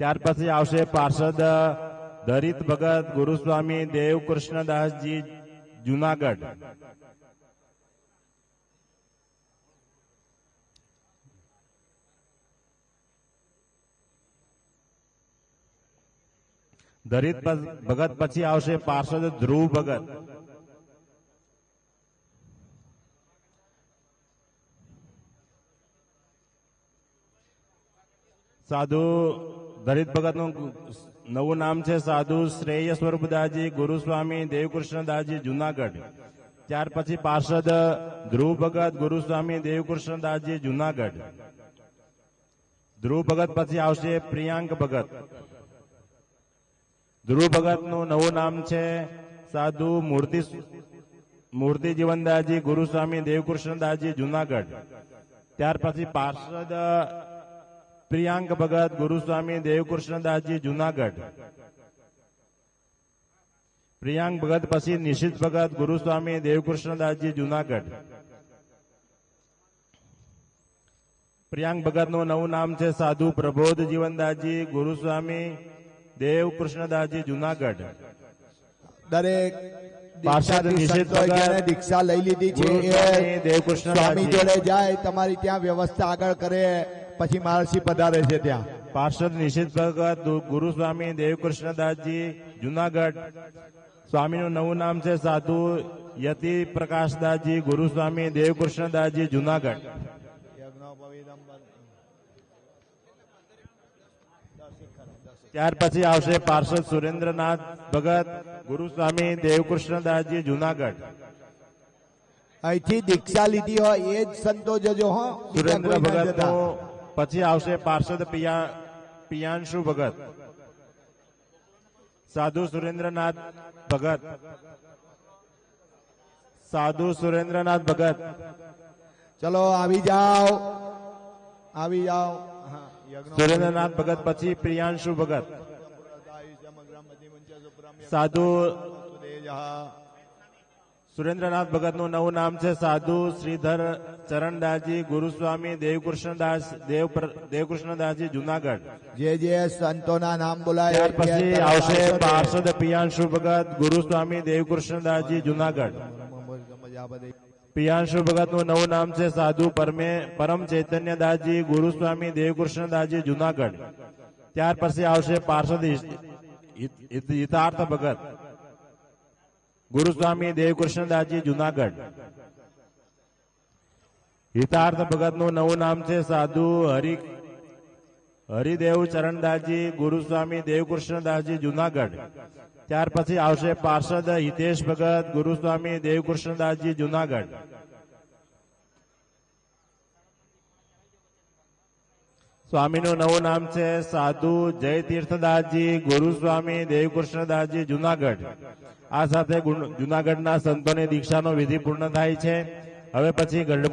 ત્યાર પછી આવશે પાર્ષદ દરિત ભગત ગુરુસ્વામી દેવકૃષ્ણદાસજી જુનાગઢ. દરિત ભગત પછી આવશે પાર્ષદ ધ્રુવ ભગત. સાધુ દરિત ભગત નું નવું નામ છે સાધુ શ્રેય સ્વરૂપદાસજી ગુરુસ્વામી દેવકૃષ્ણદાસજી જુનાગઢ. ત્યાર પછી પાર્ષદ ધ્રુવ ભગત ગુરુસ્વામી દેવકૃષ્ણદાસજી જુનાગઢ. ધ્રુવ ભગત પછી આવશે પ્રિયાંક ભગત. ધ્રુવ ભગત નું નવું નામ છે સાધુ મૂર્તિ જીવનદાસજી ગુરુસ્વામી દેવકૃષ્ણદાસજી જુનાગઢ. ત્યાર પછી પાર્ષદ પ્રિયાંક ભગત ગુરુસ્વામી દેવકૃષ્ણદાસજી જુનાગઢ. પ્રિયાંક ભગત પછી નિશિત ભગત ગુરુસ્વામી દેવકૃષ્ણદાસજી જુનાગઢ. પ્રિયાંક ભગત નું નવું નામ છે સાધુ પ્રબોધ જીવનદાસજી ગુરુસ્વામી દેવકૃષ્ણદાસજી જુનાગઢ. દરેક પાર્ષદ નિશિત ભગત દીક્ષા લઈ લીધી છે ગુરુસ્વામી સ્વામી દેવકૃષ્ણદાસજી. જોડે જાય, તમારી ત્યાં વ્યવસ્થા આગળ કરે, પછી મહર્ષિ પધારે છે ત્યાં. પાર્ષદ નિશિત ભગત ગુરુસ્વામી દેવકૃષ્ણદાસજી જુનાગઢ. સ્વામીનું નવું નામ છે સાધુ યતિ પ્રકાશદાસજી ગુરુસ્વામી દેવકૃષ્ણદાસજી જુનાગઢ. ત્યાર પછી આવશે પાર્ષદ સુરેન્દ્રનાથ ભગત ગુરુસ્વામી દેવકૃષ્ણદાસજી જુનાગઢ. અહીંથી દીક્ષા લીધી હોય એ જ સંતો જજો હો. સુરેન્દ્ર ભગત પછી આવશે પાર્ષદ પિયાંશુ ભગત. સાધુ સુરેન્દ્રનાથ ભગત. સાધુ સુરેન્દ્રનાથ ભગત. ચલો આવી જાઓ, આવી જાઓ. સુરેન્દ્રનાથ ભગત પછી પ્રિયાંશુ ભગત. સાધુ સુરેન્દ્રનાથ ભગત નું નવું નામ છે સાધુ શ્રીધર ચરણદાસજી ગુરુસ્વામી દેવકૃષ્ણદાસજી જુનાગઢ. જે જે સંતોના નામ બોલાય ત્યાર પછી આવશે પાર્ષદ પિયાંશુ ભગત ગુરુસ્વામી દેવકૃષ્ણદાસજી જુનાગઢ. પિયાંશુ ભગત નું નવું નામ છે સાધુ પરમ ચૈતન્યદાસજી ગુરુસ્વામી દેવકૃષ્ણદાસજી જુનાગઢ. ત્યાર પછી આવશે પાર્ષદ હિતાર્થ ભગત ગુરુસ્વામી દેવકૃષ્ણદાસજી જુનાગઢ. હિતાર્થ ભગત નું નવું નામ છે સાધુ હરિદેવ ચરણદાસજી ગુરુસ્વામી દેવકૃષ્ણદાસજી જુનાગઢ. ત્યાર પછી આવશે પાર્ષદ હિતેશ ભગત ગુરુસ્વામી દેવકૃષ્ણદાસજી જુનાગઢ. સ્વામીનું નવું નામ છે સાધુ જય તીર્થદાસજી ગુરુસ્વામી દેવકૃષ્ણદાસજી જુનાગઢ. આ સાથે જુનાગઢના સંતોની દીક્ષાનો વિધિ પૂર્ણ થાય છે. હવે પછી ગઢપુર